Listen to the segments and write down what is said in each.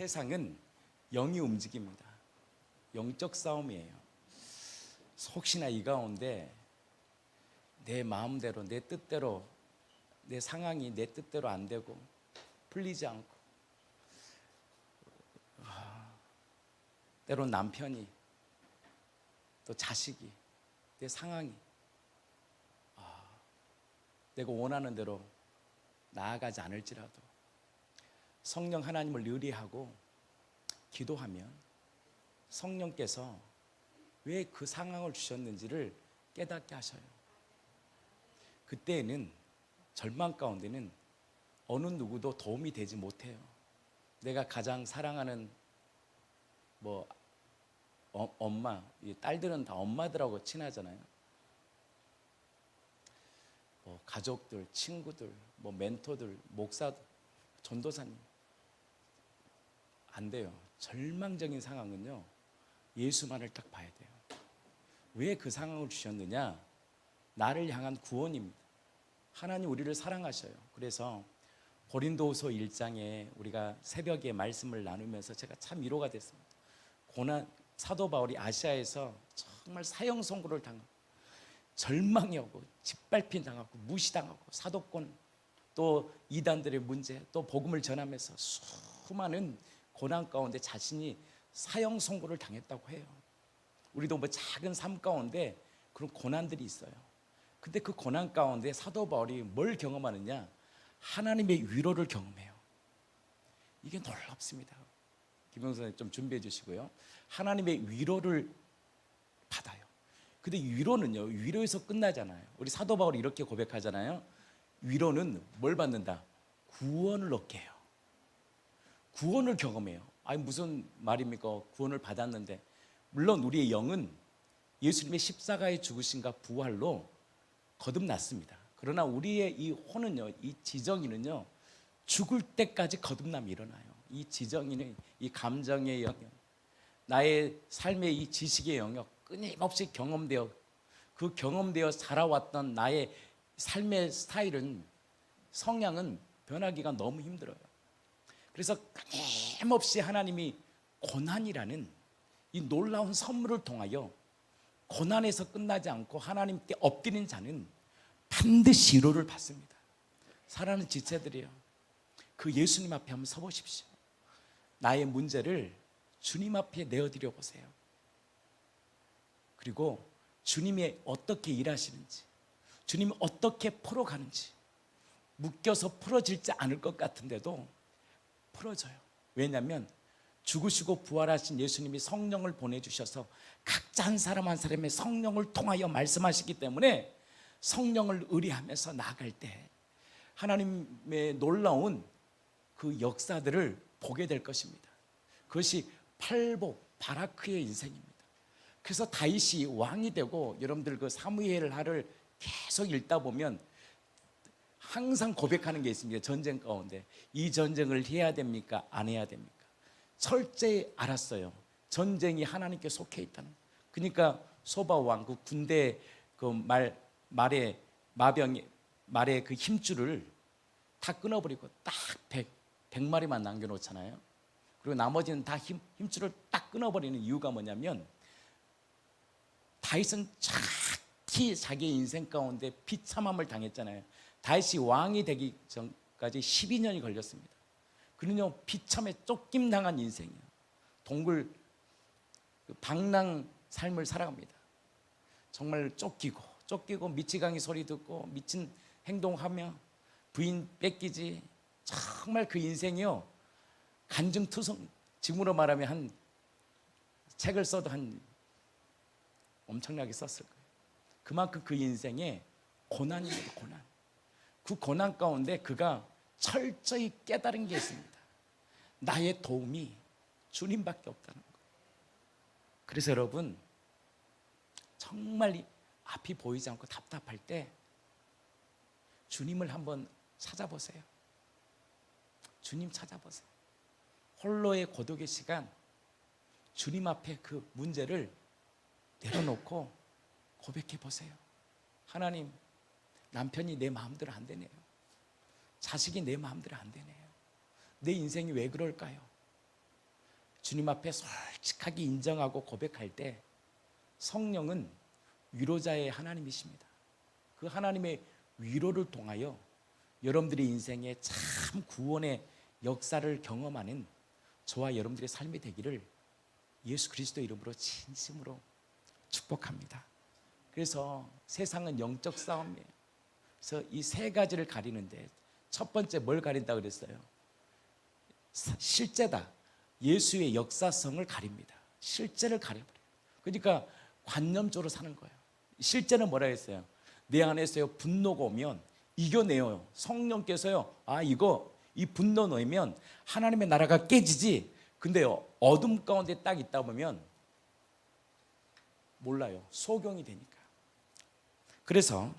세상은 영이 움직입니다. 영적 싸움이에요. 혹시나 이 가운데 내 마음대로, 내 뜻대로, 내 상황이 내 뜻대로 안 되고 풀리지 않고, 때론 남편이, 또 자식이, 내 상황이 내가 원하는 대로 나아가지 않을지라도 성령 하나님을 의뢰하고 기도하면 성령께서 왜 그 상황을 주셨는지를 깨닫게 하셔요. 그때에는 절망 가운데는 어느 누구도 도움이 되지 못해요. 내가 가장 사랑하는 엄마, 딸들은 다 엄마들하고 친하잖아요. 가족들, 친구들, 멘토들, 목사, 전도사님, 안 돼요. 절망적인 상황은요, 예수만을 딱 봐야 돼요. 왜 그 상황을 주셨느냐? 나를 향한 구원입니다. 하나님 우리를 사랑하셔요. 그래서 고린도후서 1장에 우리가 새벽에 말씀을 나누면서 제가 참 위로가 됐습니다. 사도 바울이 아시아에서 정말 사형 선고를 당하고 절망이 오고 짓밟힌 당하고 무시당하고 사도권, 또 이단들의 문제, 또 복음을 전하면서 수많은 고난 가운데 자신이 사형 선고를 당했다고 해요. 우리도 작은 삶 가운데 그런 고난들이 있어요. 근데 그 고난 가운데 사도 바울이 뭘 경험하느냐? 하나님의 위로를 경험해요. 이게 놀랍습니다. 김영선님 좀 준비해 주시고요. 하나님의 위로를 받아요. 근데 위로는요, 위로에서 끝나잖아요. 우리 사도 바울이 이렇게 고백하잖아요. 위로는 뭘 받는다? 구원을 얻게 해요. 구원을 경험해요. 아니 무슨 말입니까? 구원을 받았는데. 물론 우리의 영은 예수님의 십자가의 죽으심과 부활로 거듭났습니다. 그러나 우리의 이 혼은요, 이 지정이는요, 죽을 때까지 거듭남이 일어나요. 이 지정이는 이 감정의 영역, 나의 삶의 이 지식의 영역, 끊임없이 경험되어 자라왔던 나의 삶의 스타일은, 성향은 변하기가 너무 힘들어요. 그래서 끊임없이 하나님이 고난이라는 이 놀라운 선물을 통하여 고난에서 끝나지 않고 하나님께 엎드린 자는 반드시 위로를 받습니다. 사랑하는 지체들이요, 그 예수님 앞에 한번 서보십시오. 나의 문제를 주님 앞에 내어드려 보세요. 그리고 주님이 어떻게 일하시는지, 주님이 어떻게 풀어가는지, 묶여서 풀어질지 않을 것 같은데도 풀어져요. 왜냐하면 죽으시고 부활하신 예수님이 성령을 보내주셔서 각자 한 사람 한 사람의 성령을 통하여 말씀하시기 때문에 성령을 의뢰하면서 나아갈 때 하나님의 놀라운 그 역사들을 보게 될 것입니다. 그것이 팔복 바라크의 인생입니다. 그래서 다윗이 왕이 되고, 여러분들 그 사무엘 하를 계속 읽다 보면 항상 고백하는 게 있습니다. 전쟁 가운데 이 전쟁을 해야 됩니까? 안 해야 됩니까? 철저히 알았어요. 전쟁이 하나님께 속해 있다는 거. 그러니까 소바 왕, 그 군대 그 말의 그 힘줄을 다 끊어버리고 딱 100마리만 남겨놓잖아요. 그리고 나머지는 다 힘줄을 딱 끊어버리는 이유가 뭐냐면, 다윗은 정확히 자기의 인생 가운데 비참함을 당했잖아요. 다윗이 왕이 되기 전까지 12년이 걸렸습니다. 그는요, 비참에 쫓김당한 인생이에요. 동굴 방랑 삶을 살아갑니다. 정말 쫓기고 미치광이 소리 듣고 미친 행동하며 부인 뺏기지, 정말 그 인생이요, 간증투성, 지금으로 말하면 한 책을 써도 한 엄청나게 썼을 거예요. 그만큼 그 인생에 고난입니다. 고난. 그 고난 가운데 그가 철저히 깨달은 게 있습니다. 나의 도움이 주님밖에 없다는 거. 그래서 여러분, 정말 앞이 보이지 않고 답답할 때 주님을 한번 찾아보세요. 주님 찾아보세요. 홀로의 고독의 시간, 주님 앞에 그 문제를 내려놓고 고백해 보세요. 하나님, 남편이 내 마음대로 안 되네요. 자식이 내 마음대로 안 되네요. 내 인생이 왜 그럴까요? 주님 앞에 솔직하게 인정하고 고백할 때 성령은 위로자의 하나님이십니다. 그 하나님의 위로를 통하여 여러분들의 인생에 참 구원의 역사를 경험하는 저와 여러분들의 삶이 되기를 예수 그리스도 이름으로 진심으로 축복합니다. 그래서 세상은 영적 싸움이에요. 그래서 이 세 가지를 가리는데 첫 번째 뭘 가린다 그랬어요? 실제다. 예수의 역사성을 가립니다. 실제를 가려버려요. 그러니까 관념적으로 사는 거예요. 실제는 뭐라 했어요? 내 안에서요 분노가 오면 이겨내요. 성령께서요 이 분노 놓으면 하나님의 나라가 깨지지. 근데요 어둠 가운데 딱 있다 보면 몰라요. 소경이 되니까. 그래서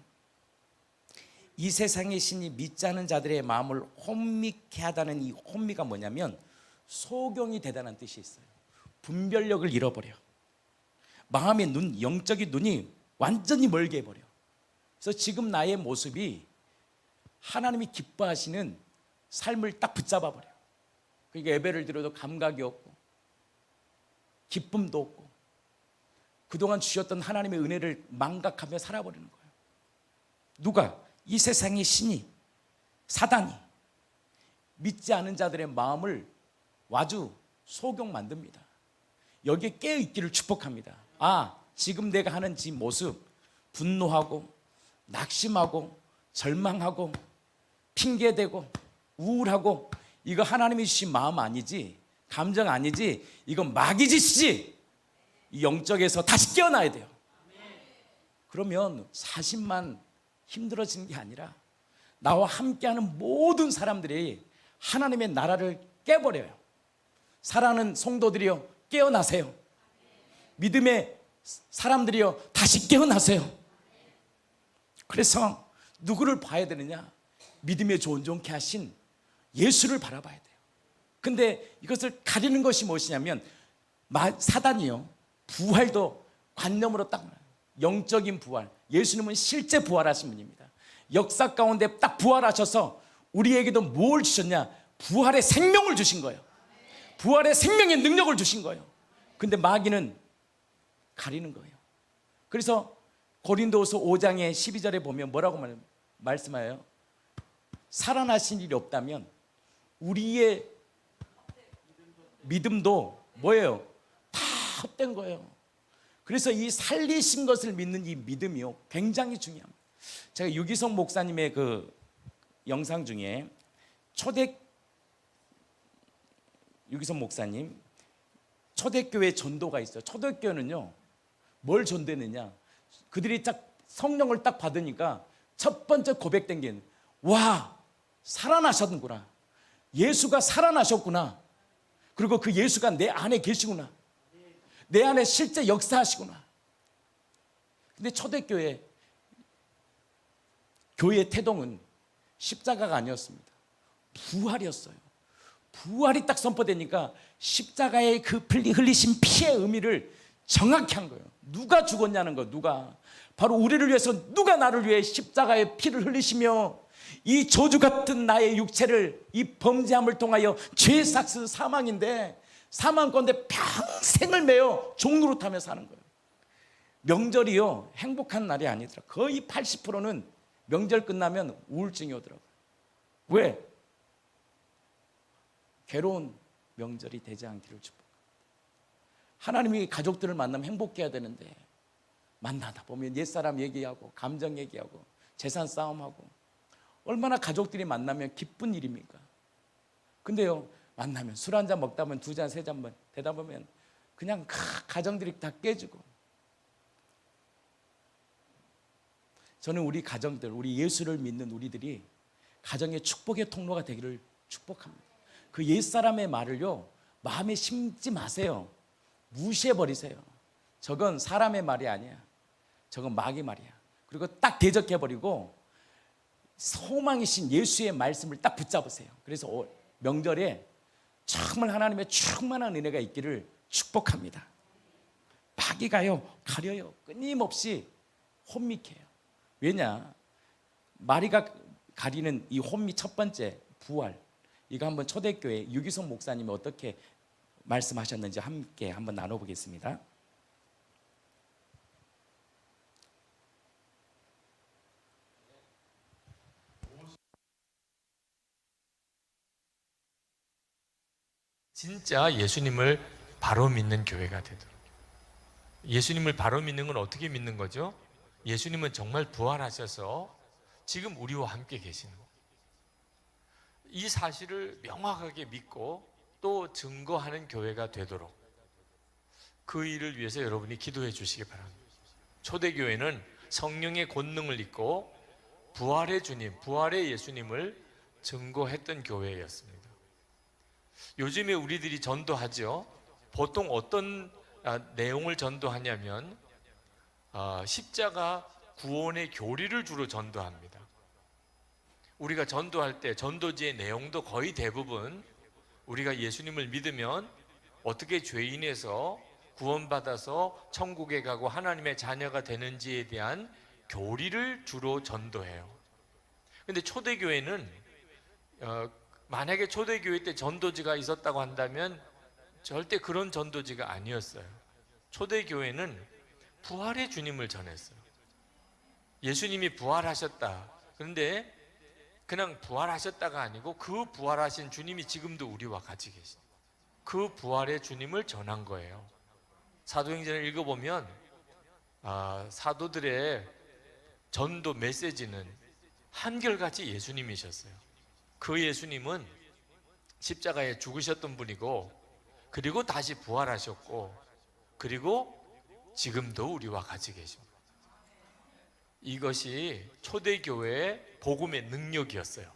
이 세상의 신이 믿지 않은 자들의 마음을 혼미케 하다는 이 혼미가 뭐냐면 소경이 되다는 뜻이 있어요. 분별력을 잃어버려. 마음의 눈, 영적인 눈이 완전히 멀게 해버려. 그래서 지금 나의 모습이 하나님이 기뻐하시는 삶을 딱 붙잡아 버려. 그러니까 예배를 드려도 감각이 없고 기쁨도 없고 그동안 주셨던 하나님의 은혜를 망각하며 살아버리는 거예요. 누가? 이 세상의 신이, 사단이 믿지 않은 자들의 마음을 아주 소경 만듭니다. 여기에 깨어있기를 축복합니다. 지금 내가 하는 이 모습, 분노하고 낙심하고 절망하고 핑계대고 우울하고 이거 하나님이 주신 마음 아니지, 감정 아니지, 이건 마귀 짓이지. 이 영적에서 다시 깨어나야 돼요. 그러면 40만 힘들어지는 게 아니라 나와 함께하는 모든 사람들이 하나님의 나라를 깨버려요. 사랑하는 성도들이여 깨어나세요. 믿음의 사람들이여 다시 깨어나세요. 그래서 누구를 봐야 되느냐? 믿음에 온전케 하신 예수를 바라봐야 돼요. 근데 이것을 가리는 것이 무엇이냐면 사단이요 부활도 관념으로 딱 영적인 부활. 예수님은 실제 부활하신 분입니다. 역사 가운데 딱 부활하셔서 우리에게도 뭘 주셨냐? 부활의 생명을 주신 거예요. 부활의 생명의 능력을 주신 거예요. 근데 마귀는 가리는 거예요. 그래서 고린도후서 5장의 12절에 보면 뭐라고 말씀해요? 살아나신 일이 없다면 우리의 믿음도 뭐예요? 다 헛된 거예요. 그래서 이 살리신 것을 믿는 이 믿음이요 굉장히 중요합니다. 제가 유기성 목사님의 그 영상 중에 유기성 목사님 초대교회 전도가 있어요. 초대교회는요 뭘 전도했느냐? 그들이 딱 성령을 딱 받으니까 첫 번째 고백된 게 와 살아나셨구나. 예수가 살아나셨구나. 그리고 그 예수가 내 안에 계시구나. 내 안에 실제 역사하시구나. 근데 초대교회 교회의 태동은 십자가가 아니었습니다. 부활이었어요. 부활이 딱 선포되니까 십자가의 그 흘리신 피의 의미를 정확히 한 거예요. 누가 죽었냐는 거. 누가? 바로 우리를 위해서 누가 나를 위해 십자가의 피를 흘리시며 이 저주 같은 나의 육체를 이 범죄함을 통하여 죄 삭은 사망인데 사망 건데 평생을 매여 종노릇하며 사는 거예요. 명절이요 행복한 날이 아니더라. 거의 80%는 명절 끝나면 우울증이 오더라고요. 왜? 괴로운 명절이 되지 않기를 축복합니다. 하나님이 가족들을 만나면 행복해야 되는데 만나다 보면 옛사람 얘기하고 감정 얘기하고 재산 싸움하고 얼마나 가족들이 만나면 기쁜 일입니까? 근데요 만나면 술 한잔 먹다 보면 2잔 3잔 되다 보면 그냥 가정들이 다 깨지고. 저는 우리 가정들, 우리 예수를 믿는 우리들이 가정의 축복의 통로가 되기를 축복합니다. 그 옛사람의 말을요 마음에 심지 마세요. 무시해버리세요. 저건 사람의 말이 아니야. 저건 마귀 말이야. 그리고 딱 대적해버리고 소망이신 예수의 말씀을 딱 붙잡으세요. 그래서 명절에 정말 하나님의 충만한 은혜가 있기를 축복합니다. 마귀가요 가려요. 끊임없이 혼미케요. 왜냐? 마귀가 가리는 이 혼미 첫 번째 부활. 이거 한번 초대교회 유기성 목사님이 어떻게 말씀하셨는지 함께 한번 나눠보겠습니다. 진짜 예수님을 바로 믿는 교회가 되도록. 예수님을 바로 믿는 건 어떻게 믿는 거죠? 예수님은 정말 부활하셔서 지금 우리와 함께 계시는 거예요. 이 사실을 명확하게 믿고 또 증거하는 교회가 되도록 그 일을 위해서 여러분이 기도해 주시기 바랍니다. 초대교회는 성령의 권능을 입고 부활의 주님, 부활의 예수님을 증거했던 교회였습니다. 요즘에 우리들이 전도하죠. 보통 어떤 내용을 전도하냐면 십자가 구원의 교리를 주로 전도합니다. 우리가 전도할 때 전도지의 내용도 거의 대부분 우리가 예수님을 믿으면 어떻게 죄인에서 구원받아서 천국에 가고 하나님의 자녀가 되는지에 대한 교리를 주로 전도해요. 근데 초대교회는 만약에 초대교회 때 전도지가 있었다고 한다면 절대 그런 전도지가 아니었어요. 초대교회는 부활의 주님을 전했어요. 예수님이 부활하셨다. 그런데 그냥 부활하셨다가 아니고 그 부활하신 주님이 지금도 우리와 같이 계신 그 부활의 주님을 전한 거예요. 사도행전을 읽어보면 사도들의 전도 메시지는 한결같이 예수님이셨어요. 그 예수님은 십자가에 죽으셨던 분이고 그리고 다시 부활하셨고 그리고 지금도 우리와 같이 계십니다. 이것이 초대교회의 복음의 능력이었어요.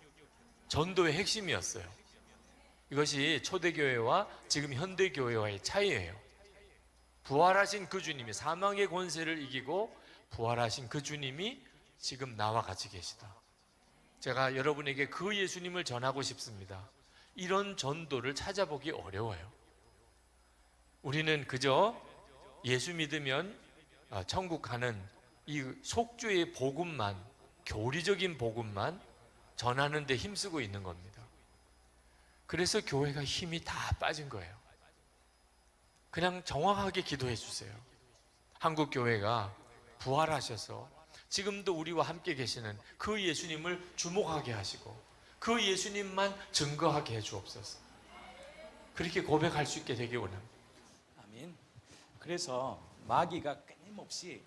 전도의 핵심이었어요. 이것이 초대교회와 지금 현대교회와의 차이예요. 부활하신 그 주님이 사망의 권세를 이기고 부활하신 그 주님이 지금 나와 같이 계시다. 제가 여러분에게 그 예수님을 전하고 싶습니다. 이런 전도를 찾아보기 어려워요. 우리는 그저 예수 믿으면 천국 가는 이 속주의 복음만, 교리적인 복음만 전하는 데 힘쓰고 있는 겁니다. 그래서 교회가 힘이 다 빠진 거예요. 그냥 정확하게 기도해 주세요. 한국 교회가 부활하셔서 지금도 우리와 함께 계시는 그 예수님을 주목하게 하시고 그 예수님만 증거하게 해 주옵소서. 그렇게 고백할 수 있게 되기 원합니다. 아멘. 그래서 마귀가 끊임없이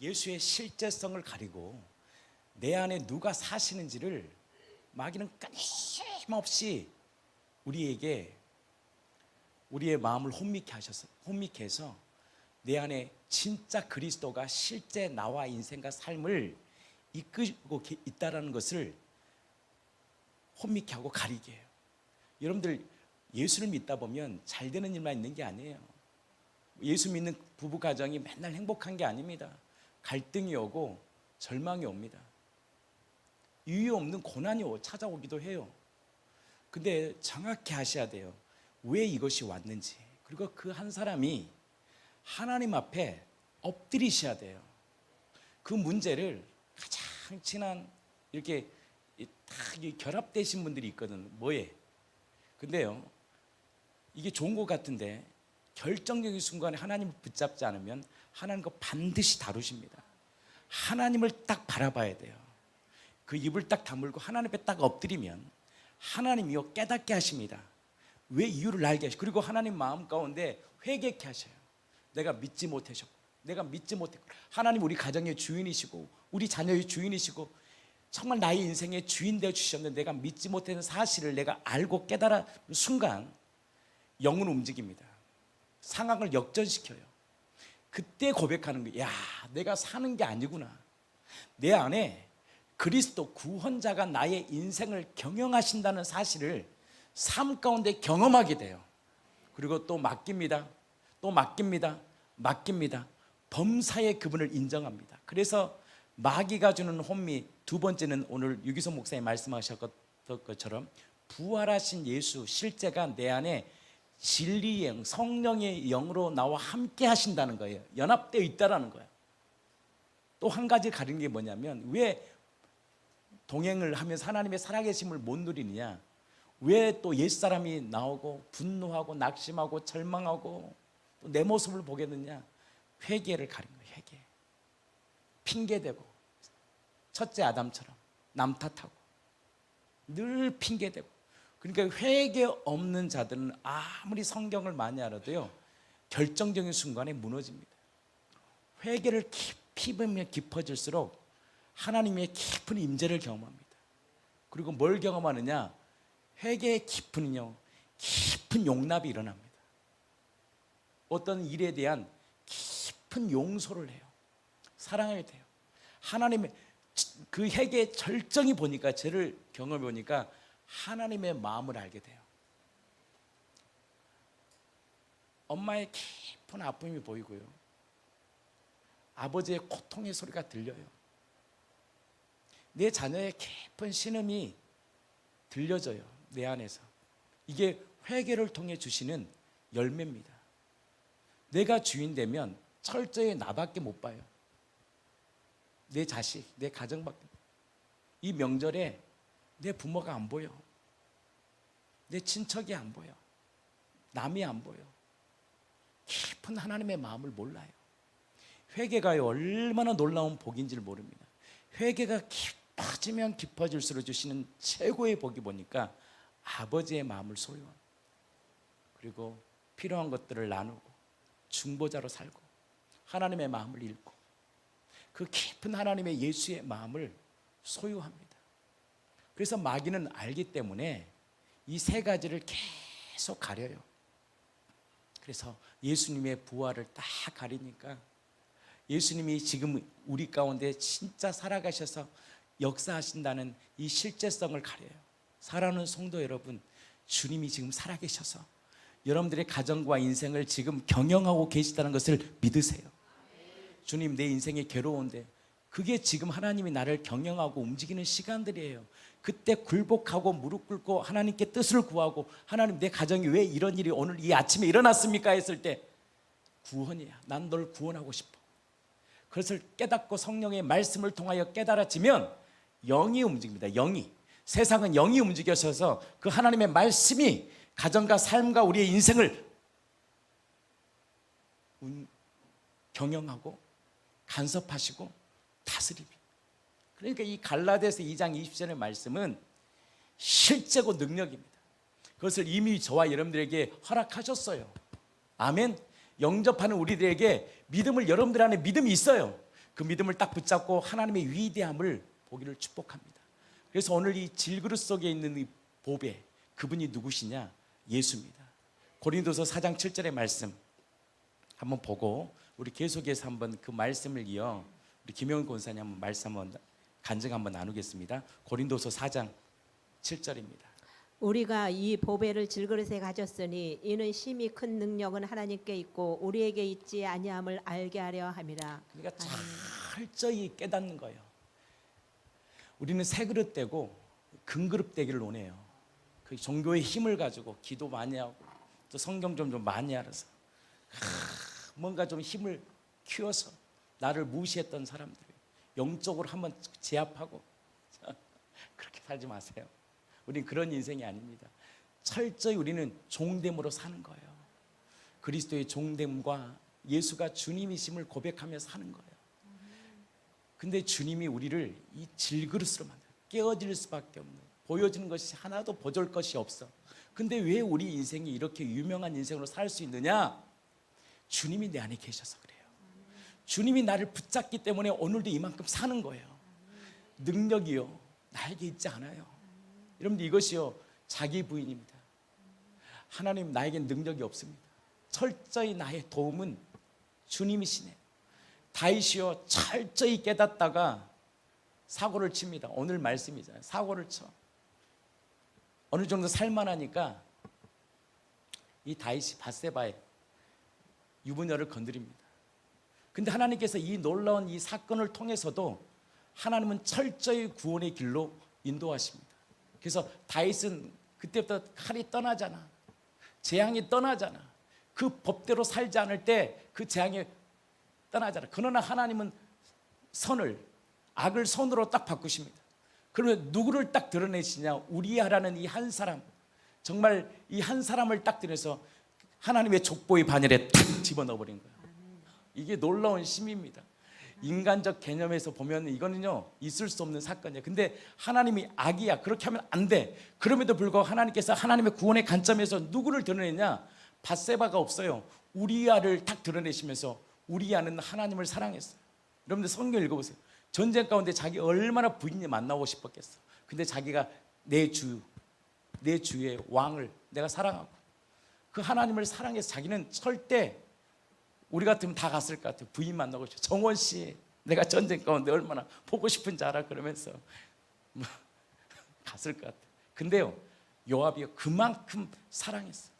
예수의 실제성을 가리고 내 안에 누가 사시는지를 마귀는 끊임없이 우리에게 우리의 마음을 혼미케 해서 내 안에 진짜 그리스도가 실제 나와 인생과 삶을 이끌고 있다는 것을 혼미케 하고 가리게 해요. 여러분들 예수를 믿다 보면 잘 되는 일만 있는 게 아니에요. 예수 믿는 부부 가정이 맨날 행복한 게 아닙니다. 갈등이 오고 절망이 옵니다. 이유 없는 고난이 찾아오기도 해요. 근데 정확히 아셔야 돼요. 왜 이것이 왔는지. 그리고 그 한 사람이 하나님 앞에 엎드리셔야 돼요. 그 문제를 가장 친한 이렇게 다 결합되신 분들이 있거든. 뭐에? 근데요, 이게 좋은 것 같은데 결정적인 순간에 하나님을 붙잡지 않으면 하나님 거 반드시 다루십니다. 하나님을 딱 바라봐야 돼요. 그 입을 딱 다물고 하나님 앞에 딱 엎드리면 하나님이요 깨닫게 하십니다. 왜 이유를 알게 하시고 그리고 하나님 마음 가운데 회개케 하셔요. 내가 믿지 못했고 내가 믿지 못했고 하나님 우리 가정의 주인이시고 우리 자녀의 주인이시고 정말 나의 인생의 주인 되어 주셨는데 내가 믿지 못했는 사실을 내가 알고 깨달은 순간 영은 움직입니다. 상황을 역전시켜요. 그때 고백하는 거예요. 야, 내가 사는 게 아니구나. 내 안에 그리스도 구원자가 나의 인생을 경영하신다는 사실을 삶 가운데 경험하게 돼요. 그리고 또 맡깁니다. 또 맡깁니다. 맡깁니다. 범사의 그분을 인정합니다. 그래서 마귀가 주는 혼미, 두 번째는 오늘 유기성 목사님 말씀하셨던 것처럼 부활하신 예수 실제가 내 안에 진리의 영, 성령의 영으로 나와 함께 하신다는 거예요. 연합되어 있다는 거예요. 또 한 가지 가리는 게 뭐냐면 왜 동행을 하면서 하나님의 살아계심을 못 누리느냐. 왜 또 옛사람이 나오고 분노하고 낙심하고 절망하고 또 내 모습을 보게 되냐? 회개를 가린 거예요. 회개. 핑계대고 첫째 아담처럼 남 탓하고 늘 핑계대고. 그러니까 회개 없는 자들은 아무리 성경을 많이 알아도요, 결정적인 순간에 무너집니다. 회개를 깊이 보면 깊어질수록 하나님의 깊은 임재를 경험합니다. 그리고 뭘 경험하느냐? 회개의 깊은요, 깊은 용납이 일어납니다. 어떤 일에 대한 깊은 용서를 해요. 사랑해야 돼요. 하나님의 그 회개의 절정이 보니까, 죄를 경험해 보니까 하나님의 마음을 알게 돼요. 엄마의 깊은 아픔이 보이고요, 아버지의 고통의 소리가 들려요. 내 자녀의 깊은 신음이 들려져요, 내 안에서. 이게 회개를 통해 주시는 열매입니다. 내가 주인 되면 철저히 나밖에 못 봐요. 내 자식, 내 가정밖에. 이 명절에 내 부모가 안 보여. 내 친척이 안 보여. 남이 안 보여. 깊은 하나님의 마음을 몰라요. 회개가 얼마나 놀라운 복인지를 모릅니다. 회개가 깊어지면 깊어질수록 주시는 최고의 복이 보니까 아버지의 마음을 소유합니다. 그리고 필요한 것들을 나누고 중보자로 살고 하나님의 마음을 읽고 그 깊은 하나님의 예수의 마음을 소유합니다. 그래서 마귀는 알기 때문에 이 세 가지를 계속 가려요. 그래서 예수님의 부활을 딱 가리니까, 예수님이 지금 우리 가운데 진짜 살아가셔서 역사하신다는 이 실제성을 가려요. 사랑하는 성도 여러분, 주님이 지금 살아계셔서 여러분들의 가정과 인생을 지금 경영하고 계시다는 것을 믿으세요. 주님, 내 인생이 괴로운데 그게 지금 하나님이 나를 경영하고 움직이는 시간들이에요. 그때 굴복하고 무릎 꿇고 하나님께 뜻을 구하고, 하나님, 내 가정이 왜 이런 일이 오늘 이 아침에 일어났습니까? 했을 때 구원이야. 난 널 구원하고 싶어. 그것을 깨닫고 성령의 말씀을 통하여 깨달아지면 영이 움직입니다. 영이. 세상은 영이 움직여서 그 하나님의 말씀이 가정과 삶과 우리의 인생을 경영하고 간섭하시고 다스립니다. 그러니까 이 갈라디아서 2장 20절의 말씀은 실제고 능력입니다. 그것을 이미 저와 여러분들에게 허락하셨어요. 아멘. 영접하는 우리들에게 믿음을, 여러분들 안에 믿음이 있어요. 그 믿음을 딱 붙잡고 하나님의 위대함을 보기를 축복합니다. 그래서 오늘 이 질그릇 속에 있는 이 보배, 그분이 누구시냐? 예수입니다. 고린도서 4장 7절의 말씀 한번 보고 우리 계속해서 한번 그 말씀을 이어 우리 김영훈 권사님 한번 말씀 한번 간증 한번 나누겠습니다. 고린도서 4장 7절입니다. 우리가 이 보배를 질그릇에 가졌으니 이는 심히 큰 능력은 하나님께 있고 우리에게 있지 아니함을 알게 하려 함이라. 그러니까 철저히 깨닫는 거예요. 우리는 새 그릇 되고 금 그릇 되기를 원해요. 그 종교의 힘을 가지고 기도 많이 하고 또 성경 좀 많이 알아서 뭔가 좀 힘을 키워서 나를 무시했던 사람들 영적으로 한번 제압하고 그렇게 살지 마세요. 우리는 그런 인생이 아닙니다. 철저히 우리는 종됨으로 사는 거예요. 그리스도의 종됨과 예수가 주님이심을 고백하며 사는 거예요. 근데 주님이 우리를 이 질그릇으로 만들어요. 깨어질 수밖에 없는, 보여지는 것이 하나도 보존 것이 없어. 근데 왜 우리 인생이 이렇게 유명한 인생으로 살 수 있느냐? 주님이 내 안에 계셔서 그래요. 주님이 나를 붙잡기 때문에 오늘도 이만큼 사는 거예요. 능력이요, 나에게 있지 않아요. 여러분들, 이것이요 자기 부인입니다. 하나님, 나에겐 능력이 없습니다. 철저히 나의 도움은 주님이시네. 다윗이요 철저히 깨닫다가 사고를 칩니다. 오늘 말씀이잖아요. 사고를 쳐. 어느 정도 살만하니까 이 다윗이 밧세바의 유부녀를 건드립니다. 근데 하나님께서 이 놀라운 이 사건을 통해서도 하나님은 철저히 구원의 길로 인도하십니다. 그래서 다윗은 그때부터 칼이 떠나잖아. 재앙이 떠나잖아. 그 법대로 살지 않을 때 그 재앙이 떠나잖아. 그러나 하나님은 선을, 악을 선으로 딱 바꾸십니다. 그러면 누구를 딱 드러내시냐? 우리야라는 이 한 사람, 정말 이 한 사람을 딱 들여서 하나님의 족보의 바늘에 탁 집어넣어 버린 거예요. 이게 놀라운 힘입니다. 인간적 개념에서 보면 이거는요 있을 수 없는 사건이에요. 근데 하나님이 악이야, 그렇게 하면 안 돼. 그럼에도 불구하고 하나님께서 하나님의 구원의 관점에서 누구를 드러내냐? 밧세바가 없어요. 우리아를 딱 드러내시면서 우리아는 하나님을 사랑했어요. 여러분들 성경 읽어보세요. 전쟁 가운데 자기 얼마나 부인이 만나고 싶었겠어. 근데 자기가 내 주의 왕을 내가 사랑하고 그 하나님을 사랑해서 자기는 절대, 우리 같으면 다 갔을 것 같아요. 부인 만나고 싶어. 정원 씨, 내가 전쟁 가운데 얼마나 보고 싶은지 알아? 그러면서 갔을 것 같아요. 근데요, 요압이 그만큼 사랑했어요.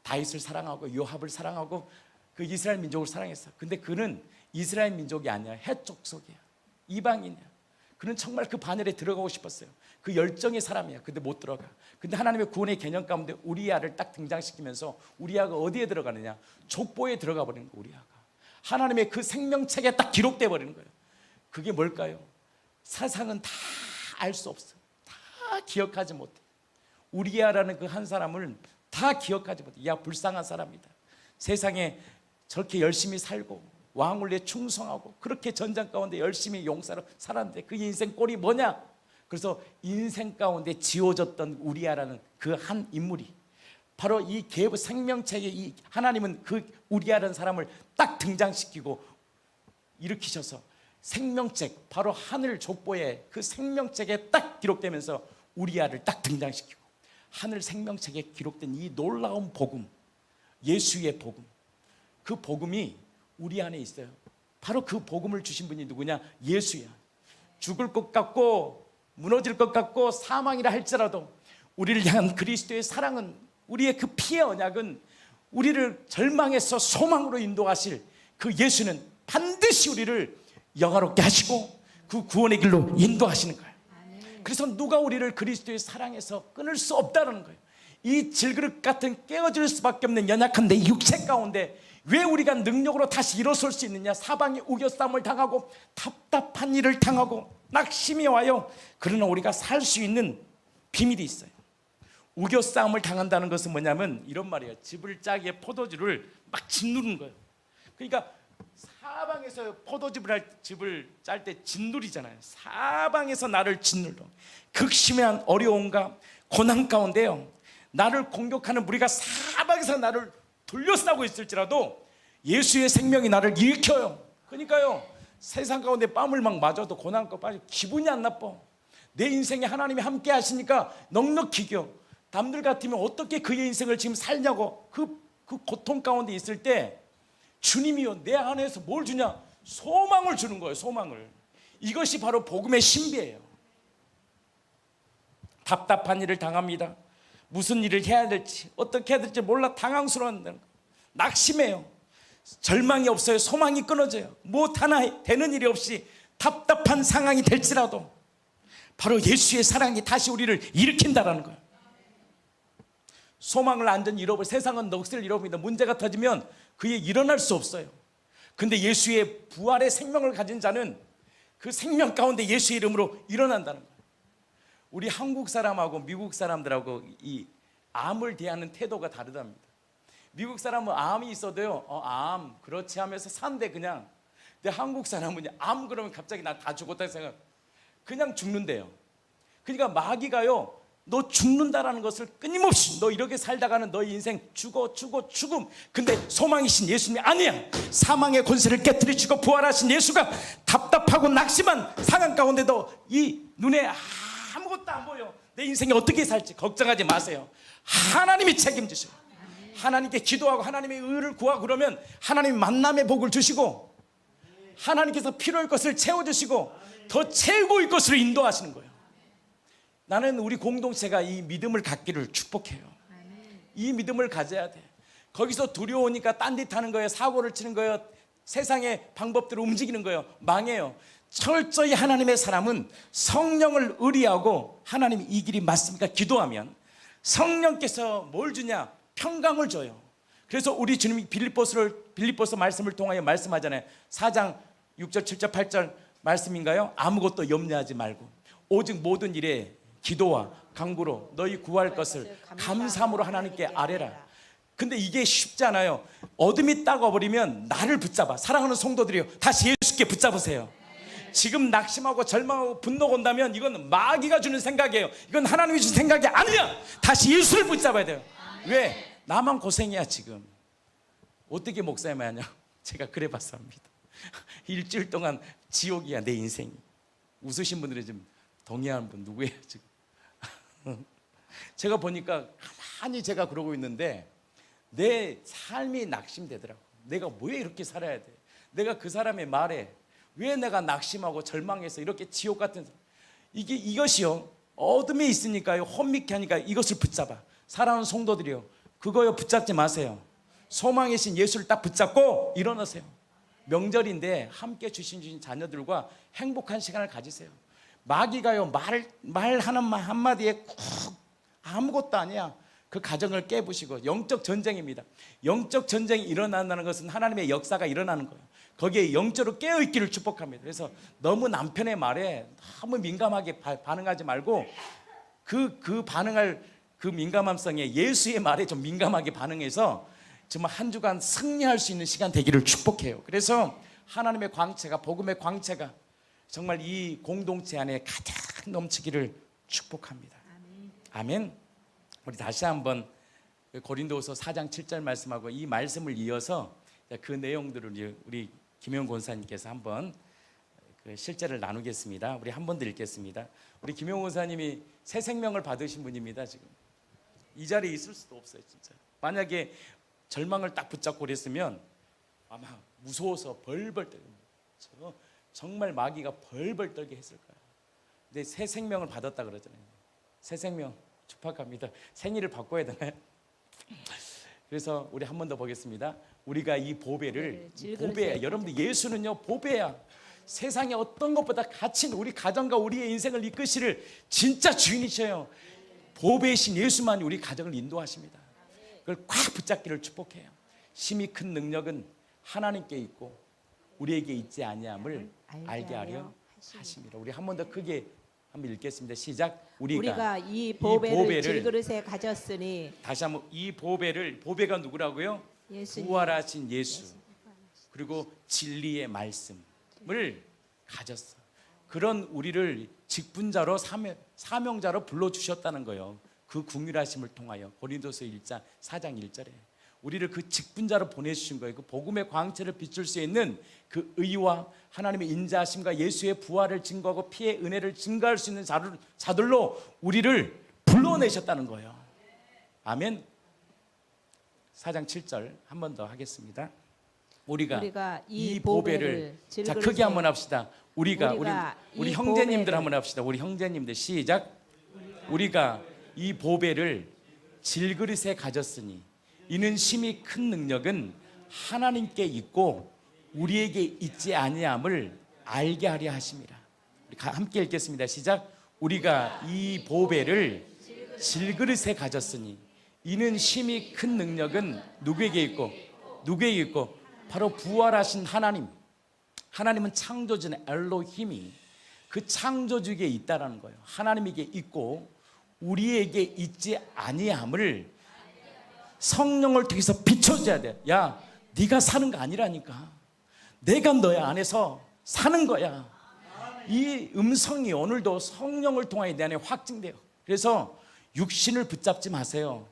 다윗을 사랑하고 요압을 사랑하고 그 이스라엘 민족을 사랑했어요. 근데 그는 이스라엘 민족이 아니야. 해족속이야. 이방인이야. 그는 정말 그 바늘에 들어가고 싶었어요. 그 열정의 사람이야. 근데 못 들어가. 근데 하나님의 구원의 개념 가운데 우리아를 딱 등장시키면서 우리아가 어디에 들어가느냐? 족보에 들어가 버리는 거예요. 우리아가 하나님의 그 생명책에 딱 기록돼 버리는 거예요. 그게 뭘까요? 세상은 다 알 수 없어. 다 기억하지 못해. 우리아라는 그 한 사람을 다 기억하지 못해. 야, 불쌍한 사람이다. 세상에 저렇게 열심히 살고 왕을 위해 충성하고 그렇게 전장 가운데 열심히 용사로 살았는데 그 인생 꼴이 뭐냐? 그래서 인생 가운데 지워졌던 우리아라는 그 한 인물이 바로 이 계보 생명책에 이 하나님은 그 우리아라는 사람을 딱 등장시키고 일으키셔서 생명책, 바로 하늘 족보에 그 생명책에 딱 기록되면서 우리아를 딱 등장시키고 하늘 생명책에 기록된 이 놀라운 복음, 예수의 복음, 그 복음이 우리 안에 있어요. 바로 그 복음을 주신 분이 누구냐? 예수야. 죽을 것 같고 무너질 것 같고 사망이라 할지라도 우리를 향한 그리스도의 사랑은, 우리의 그 피의 언약은 우리를 절망에서 소망으로 인도하실 그 예수는 반드시 우리를 영화롭게 하시고 그 구원의 길로 인도하시는 거예요. 그래서 누가 우리를 그리스도의 사랑에서 끊을 수 없다는 거예요. 이 질그릇 같은 깨어질 수밖에 없는 연약한 내 육체 가운데 왜 우리가 능력으로 다시 일어설 수 있느냐? 사방에 우겨싸움을 당하고 답답한 일을 당하고 낙심이 와요. 그러나 우리가 살 수 있는 비밀이 있어요. 우겨싸움을 당한다는 것은 뭐냐면 이런 말이에요. 즙을 짜기에 포도주를 막 짓누르는 거예요. 그러니까 사방에서 즙을 짤 때 짓누르잖아요. 사방에서 나를 짓눌러. 극심한 어려움과 고난 가운데요, 나를 공격하는 무리가 사방에서 나를 둘러싸고 있을지라도 예수의 생명이 나를 일으켜요. 그러니까요, 세상 가운데 뺨을 막 맞아도 고난 거 빠져 기분이 안 나빠. 내 인생에 하나님이 함께 하시니까 넉넉히 이겨. 남들 같으면 어떻게 그의 인생을 지금 살냐고 그 고통 가운데 있을 때 주님이요, 내 안에서 뭘 주냐? 소망을 주는 거예요. 소망을. 이것이 바로 복음의 신비예요. 답답한 일을 당합니다. 무슨 일을 해야 될지 어떻게 해야 될지 몰라 당황스러운 거예요. 낙심해요. 절망이 없어요. 소망이 끊어져요. 무엇 하나 되는 일이 없이 답답한 상황이 될지라도 바로 예수의 사랑이 다시 우리를 일으킨다라는 거예요. 소망을 완전히 잃어버려. 세상은 넋을 잃어버립니다. 문제가 터지면 그에 일어날 수 없어요. 근데 예수의 부활의 생명을 가진 자는 그 생명 가운데 예수의 이름으로 일어난다는 거예요. 우리 한국 사람하고 미국 사람들하고 이 암을 대하는 태도가 다르답니다. 미국 사람은 암이 있어도요, 암 그렇지 하면서 산대 그냥. 근데 한국 사람은 암 그러면 갑자기 나 다 죽었다 생각, 그냥 죽는데요. 그러니까 마귀가요, 너 죽는다라는 것을 끊임없이, 너 이렇게 살다가는 너의 인생 죽음. 근데 소망이신 예수님이 아니야. 사망의 권세를 깨뜨리시고 부활하신 예수가 답답하고 낙심한 상황 가운데도 이 눈에 아무것도 안 보여. 내 인생이 어떻게 살지 걱정하지 마세요. 하나님이 책임지셔요. 하나님께 기도하고 하나님의 의를 구하고 그러면 하나님이 만남의 복을 주시고 하나님께서 필요할 것을 채워주시고 더 최고의 것으로 인도하시는 거예요. 나는 우리 공동체가 이 믿음을 갖기를 축복해요. 이 믿음을 가져야 돼. 거기서 두려우니까 딴짓하는 거예요. 사고를 치는 거예요. 세상의 방법대로 움직이는 거예요. 망해요. 철저히 하나님의 사람은 성령을 의리하고 하나님이 이 길이 맞습니까? 기도하면 성령께서 뭘 주냐? 평강을 줘요. 그래서 우리 주님이 빌립보서 말씀을 통하여 말씀하잖아요. 4장 6절 7절 8절 말씀인가요? 아무것도 염려하지 말고 오직 모든 일에 기도와 강구로 너희 구할 것을 감사함으로 하나님께 아뢰라. 근데 이게 쉽지 않아요. 어둠이 딱 와버리면 나를 붙잡아. 사랑하는 성도들이요, 다시 예수께 붙잡으세요. 지금 낙심하고 절망하고 분노가 온다면 이건 마귀가 주는 생각이에요. 이건 하나님이 주는 생각이 아니야. 다시 예수를 붙잡아야 돼요. 왜? 나만 고생이야 지금. 어떻게 목사님 하냐? 제가 그래 봤어 합니다. 일주일 동안 지옥이야 내 인생이. 웃으신 분들이 좀 동의하는 분 누구예요 지금? 제가 보니까 가만히 제가 그러고 있는데 내 삶이 낙심되더라고. 내가 왜 이렇게 살아야 돼? 내가 그 사람의 말에 왜 내가 낙심하고 절망해서 이렇게 지옥 같은, 이것이요 어둠에 있으니까요, 혼미케 하니까 이것을 붙잡아. 사랑하는 성도들이요, 그거요 붙잡지 마세요. 소망의 신 예수를 딱 붙잡고 일어나세요. 명절인데 함께 주신 자녀들과 행복한 시간을 가지세요. 마귀가요 말 한마디에 쿡 아무것도 아니야. 그 가정을 깨부시고, 영적 전쟁입니다. 영적 전쟁이 일어난다는 것은 하나님의 역사가 일어나는 거예요. 거기에 영적으로 깨어있기를 축복합니다. 그래서 너무 남편의 말에 너무 민감하게 반응하지 말고 그 반응할 그 민감함성에 예수의 말에 좀 민감하게 반응해서 정말 한 주간 승리할 수 있는 시간 되기를 축복해요. 그래서 하나님의 광채가, 복음의 광채가 정말 이 공동체 안에 가득 넘치기를 축복합니다. 아멘. 우리 다시 한번 고린도후서 4장 7절 말씀하고 이 말씀을 이어서 그 내용들을 우리 김영 권사님께서 한번 그 실제를 나누겠습니다. 우리 한 번 더 읽겠습니다. 우리 김영 권사님이 새 생명을 받으신 분입니다. 지금 이 자리에 있을 수도 없어요. 진짜 만약에 절망을 딱 붙잡고 그랬으면 아마 무서워서 벌벌 떨고 정말 마귀가 벌벌 떨게 했을 거예요. 근데 새 생명을 받았다 그러잖아요. 새 생명 축복합니다. 생일을 바꿔야 되나요? 그래서 우리 한 번 더 보겠습니다. 우리가 이 보배를, 보배야. 여러분들 예수는요 보배야. 세상에 어떤 것보다 가치 있는 우리 가정과 우리의 인생을 이끄시를 진짜 주인이셔요. 보배이신 예수만이 우리 가정을 인도하십니다. 그걸 꽉 붙잡기를 축복해요. 심히 큰 능력은 하나님께 있고 우리에게 있지 아니함을 알게 하려 하십니다. 우리 한 번 더 크게 한번 읽겠습니다. 시작. 우리가 이 보배를 질그릇에 가졌으니. 다시 한번 이 보배가 누구라고요? 예수님. 부활하신 예수, 그리고 진리의 말씀을 가졌어. 그런 우리를 직분자로 사명자로 불러주셨다는 거예요. 그 궁휼하심을 통하여. 고린도서 1장 4장 1절에 우리를 그 직분자로 보내주신 거예요. 그 복음의 광채를 비출 수 있는 그 의와 하나님의 인자하심과 예수의 부활을 증거하고 피의 은혜를 증거할 수 있는 자들로 우리를 불러내셨다는 거예요. 아멘. 4장 7절 한 번 더 하겠습니다. 우리가 이 보배를, 자 크게 한번 합시다. 우리 형제님들 한번 합시다. 우리 형제님들 시작. 우리가 이 보배를 질그릇에 가졌으니 이는 심히 큰 능력은 하나님께 있고 우리에게 있지 아니함을 알게 하려 하심이라. 우리 함께 읽겠습니다. 시작. 우리가 이 보배를 질그릇에 가졌으니 이는 심히 큰 능력은 누구에게 있고 바로 부활하신 하나님은 창조주는 엘로힘이 그 창조주에게 있다라는 거예요. 하나님에게 있고 우리에게 있지 아니함을 성령을 통해서 비춰줘야 돼. 야, 네가 사는 거 아니라니까. 내가 너의 안에서 사는 거야. 이 음성이 오늘도 성령을 통하여 내 안에 확증돼요. 그래서 육신을 붙잡지 마세요.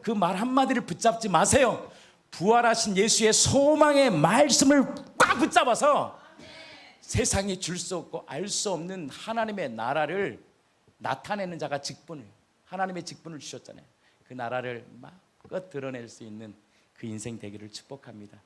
그 말 한마디를 붙잡지 마세요. 부활하신 예수의 소망의 말씀을 꽉 붙잡아서 세상에 줄 수 없고 알 수 없는 하나님의 나라를 나타내는 자가 하나님의 직분을 주셨잖아요. 그 나라를 마음껏 드러낼 수 있는 그 인생 되기를 축복합니다.